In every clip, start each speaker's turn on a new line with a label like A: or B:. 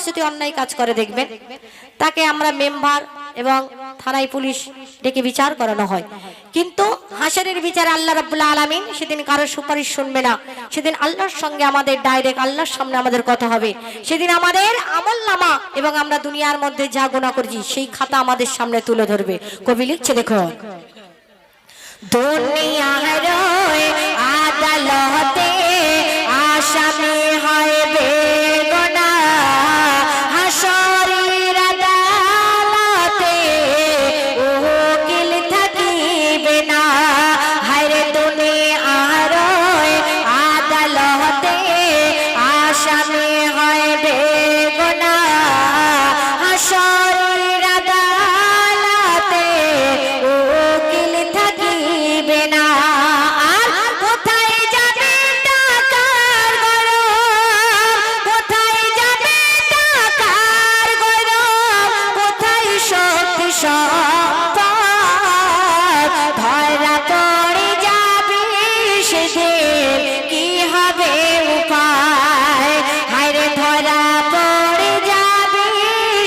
A: যদি অন্যায় কাজ করে দেখবেন তাকে আমরা মেম্বার এবং থানায় পুলিশ ডেকে বিচার করানো হয়, কিন্তু হাসরের বিচারে আল্লাহ রাব্বুল আলামিন সেদিন কারো সুপারিশ শুনবে না। সেদিন আল্লাহর সঙ্গে আমাদের ডাইরেক্ট আল্লাহর সামনে আমাদের কথা হবে। সেদিন আমাদের আমলনামা এবং আমরা দুনিয়ার মধ্যে যা গুনাহ করেছি সেই খাতা আমাদের সামনে তুলে ধরবে। কবি লিখছে দেখো, দুনিয়ার আদালতে আসামি হয় বেগুনাহ, হাসরের আদালতে উকিল থাকিবে না। হায়রে দুনিয়ার আদালতে আসামি হয় বেগুনাহ, হাসরের আদালতে উকিল থাকিবে না। আর কোথায় যাবে টাকার গরম, কোথায় যাবে টাকার গরম, কোথায় শক্তি সম্পদ, ধরা পড়ে যাবে সেদিন কি হবে উপায়। হায়রে ধরা পড়ে যাবে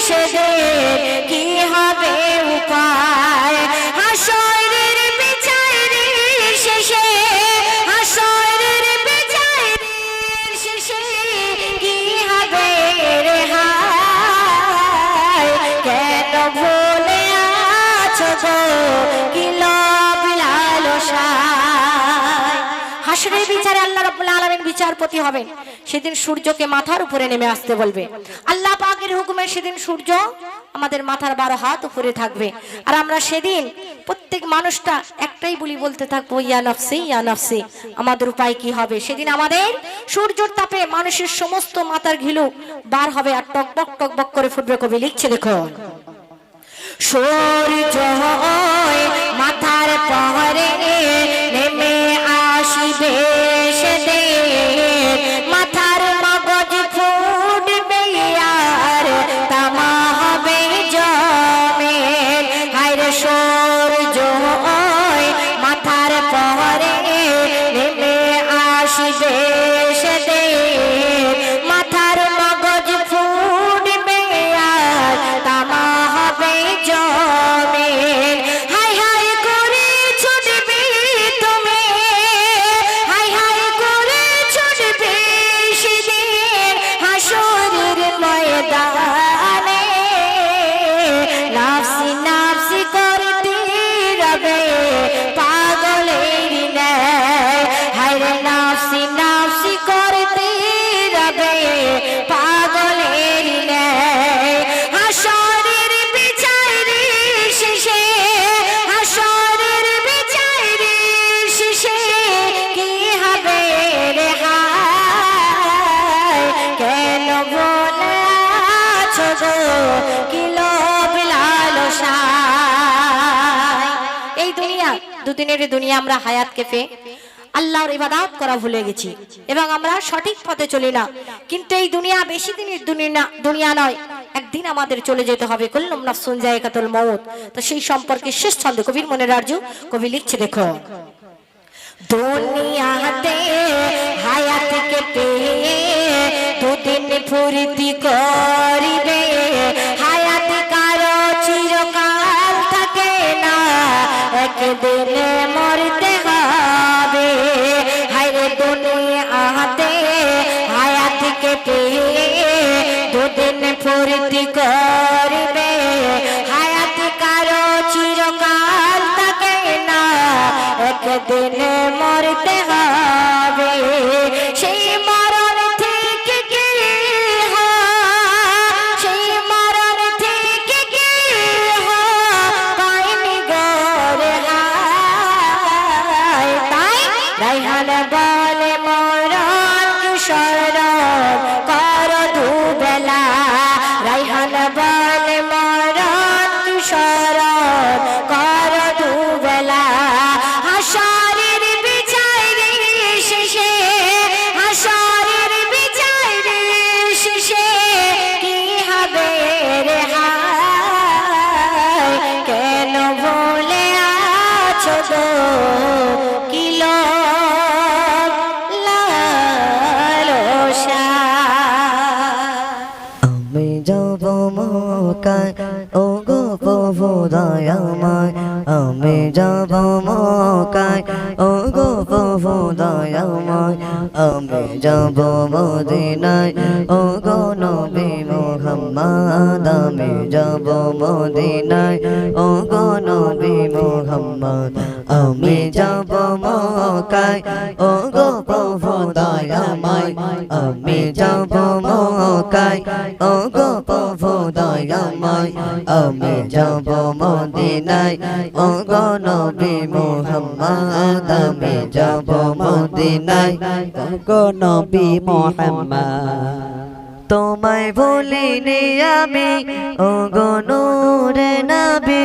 A: সেদিন কি হবে উপায়। হাসরের বিচারের শেষে, হাসরের বিচারের শেষে কি হবে রেহাই। কেন ভুলে আছো গো কি লোভ লালসায়। হাসরের বিচারে আল্লাহ রাব্বুল আলামিন বিচারপতি হবেন। সেদিন সূর্যকে মাথার উপরে নেমে আসতে বলবে। আল্লাহ পাকের হুকুমে সেদিন সূর্য আমাদের মাথার 12 হাত উপরে থাকবে। আর আমরা সেদিন প্রত্যেক মানুষটা একটাই বলতে থাকবো, ইয়া নফসি ইয়া নফসি। আমাদের উপায় কি হবে? সেদিন আমাদের সূর্যের তাপে মানুষের সমস্ত মাথার ঘিলু বার হবে আর টক টক টক বক করে ফুটবে। কবি লিখছে দেখো, সূর্য মাথার পরে নেমে আসিবে সেদিন, মাথার মগজ ফুটবে আর তামা হবে জমিন। হায়রে সূর্য মাথার পরে নেমে আসিবে সেদিন, মাথার মগজ ফুটবে আর তামা হবে জমিন। হায় হায় করে ছুটবে তুমি, হায় হায় করে ছুটবে সেদিন হাসরের ময়দানে। নাফসি নাফসি করতে রবে পাগলের ন্যায়। হায়রে নাফসি নাফসি করতে রবে পাগলের ন্যায়। হাসরের বিচারের শেষে, হাসরের বিচারের শেষে কি হবে রেহাই। কেন বলে আছো গো কি লোভ লালসায়। এই দুনিয়া দুদিনের দুনিয়া আমরা হায়াতকে পেয়ে আল্লাহর ইবাদত করা ভুলে গেছি এবং আমরা সঠিক পথে চলি না। কিন্তু এই দুনিয়া বেশি দিনের দুনিয়া নয়, একদিন আমাদের চলে যেতে হবে। কুল্লুম নাফসুন যায়কাতুল মউত। তো সেই সম্পর্কে শেষ ছন্দে কবির মনের আরজু কবি লিখছে দেখো, দুনিয়াতে হায়াতকে পেয়ে দুদিন ফুর্তি করিবে, হায়াত কারো চিরকাল থাকে না, একদিন মরতে হবে। হায়রে দুনিয়াতে হায়াতকে পেয়ে দুদিন ফুর্তি করিবে, হায়াত কারো চিরকাল থাকে না, একদিন মরতে হবে। সেই মরণ থেকে কি হয়, সেই মরণ থেকে কি হয় পাইনি গরে হায়। তাই রাইহান বলে মরণ কিশোর কর দুবেলা, রাইহান বলে মরণ কিশোর কর দুবেলা। হাসরের বিচারে শেষে
B: মক্কায় ও গো প্রভু দয়াময় আমি যাব মক্কায় ও গো প্রভু দয়াময় আমি যাব মদিনায় ও গো নবী মুহাম্মদ আমি যাব মদিনায় ও গো নবী মুহাম্মদ আমি যাব মক্কায় ও গো প্রভু দয়াময় আমি যাব মক্কায় ও গো প্রভু দয়াময় আমি যাব মদিনায় ও গো নবী মুহাম্মদ আমি যাব মদিনায়
C: ও গো নবী মুহাম্মদ
B: তোমায় ভুলিনি আমি ও গো নূরে নবী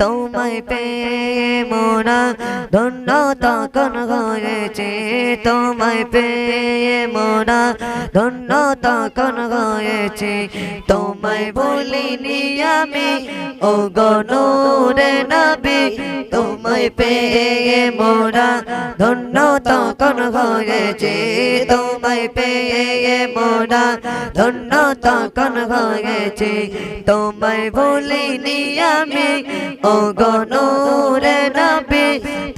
B: তোমায় পেয়ে মোরা ধন্য তখন হয়েছে তোমায় পেয়ে মোরা ধন্য তখন হয়েছে তোমায় ভুলিনি আমি ও গো নূরে নবী তোমায় পেয়ে মোরা ধন্য তখন হয়েছে তোমায় পেয়ে মোরা ধন্য তখন হয়েছে তোমায় ভুলিনি আমি ও গো নূরে নবী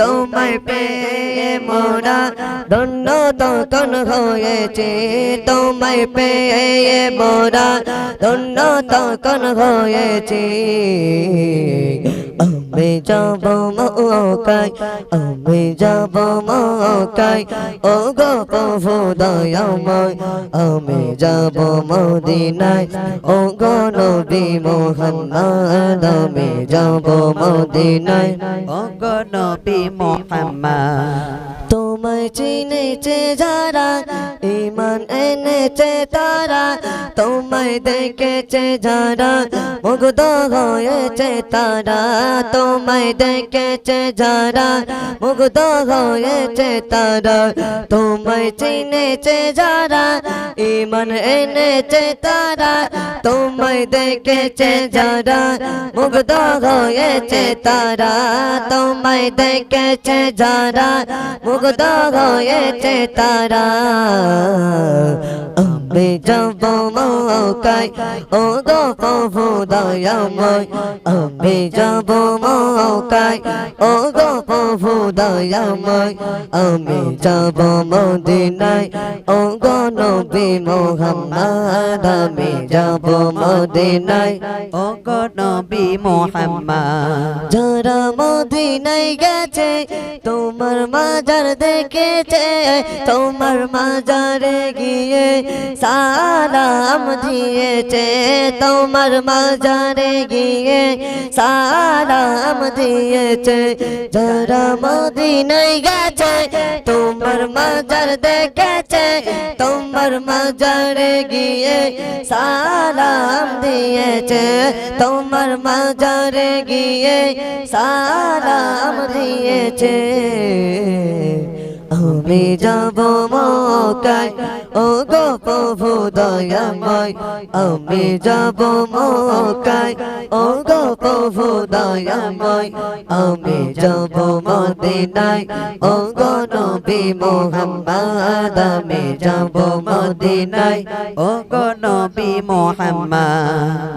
B: তোমায় পেয়ে মোরা ধন্য তখন হয়েছে তোমায় পেয়ে মোরা ধন্য তখন হয়েছে আমি যাব মক্কায় আমি যাব মক্কায় ও গো প্রভু দয়াময় আমি যাব মদিনায় ও গো নবী মুহাম্মদ আমি যাব মদিনায়
C: ও গো নবী মুহাম্মদ
B: তোমায় চিনেছে যারা ঈমান এনেছে তারা তোমায় দেখেছে যারা মুগ্ধ হয়েছে তারা তোমায় দেখেছে যারা মুগ্ধ হয়েছে তারা তোমায় চিনেছে যারা ঈমান এনেছে তারা তোমায় দেখেছে যারা মুগ্ধ হয়েছে তারা তোমায় দেখেছে যারা মুগ্ধ হয়েছে তারা আমি যাব মক্কায় ও গো প্রভু দয়াময় আমি যাব মক্কায় ও গো প্রভু দয়াময় আমি যাব মদিনায় ও গো নবী মুহাম্মদ আমি যাব মদিনায়
C: ও গো নবী মুহাম্মদ
B: যারা মদিনায় গেছে তোমার মাজার দেখেছে তোমার মাজারে গিয়ে সালাম দিয়েছে তোমার মাজারে গিয়ে সালাম দিয়েছে যারা মদিনায় গেছে তোমার মাজার দেখেছে তোমার মাজারে গিয়ে সালাম দিয়েছে তোমার মাজারে গিয়ে সালাম দিয়েছে আমি যাব মক্কায় ও গো প্রভু দয়াময় আমি যাব মক্কায় ও গো প্রভু দয়াময় আমি যাব মদিনায় ও গো নবী মুহাম্মদ আমি যাব মদিনায়
C: ও গো নবী মুহাম্মদ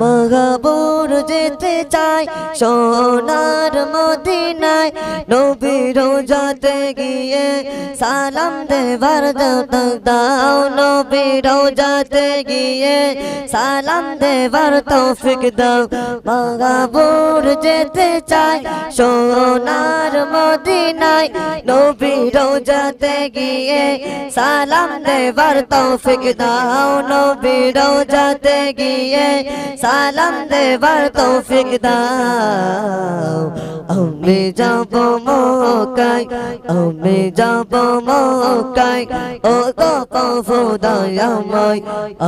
B: মহাবুর যেতে চাই সোনার মদিনায় নবীর রোজাতে গিয়ে সালাম দেবার দাও নবীর রোজাতে গিয়ে সালাম দেবার তৌফিক দাও মহাবুর যেতে চাই সোনার মদিনায় নবীর রোজাতে গিয়ে সালাম দেবার তৌফিক দাও নবীর রোজাতে গিয়ে সালাম দেবার তৌফিক দাও আমি যাব মক্কায় আমি যাব মক্কায় ও গো প্রভু দয়াময়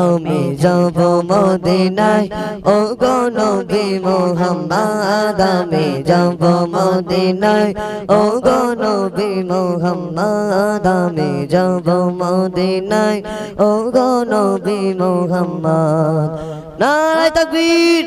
B: আমি যাব মদিনায় ও গো নবী মুহাম্মদ আমি যাব মদিনায় ও গো নবী মুহাম্মদ আমি যাব মদিনায় ও গো নবী মুহাম্মদ নারায়ে তাকবীর।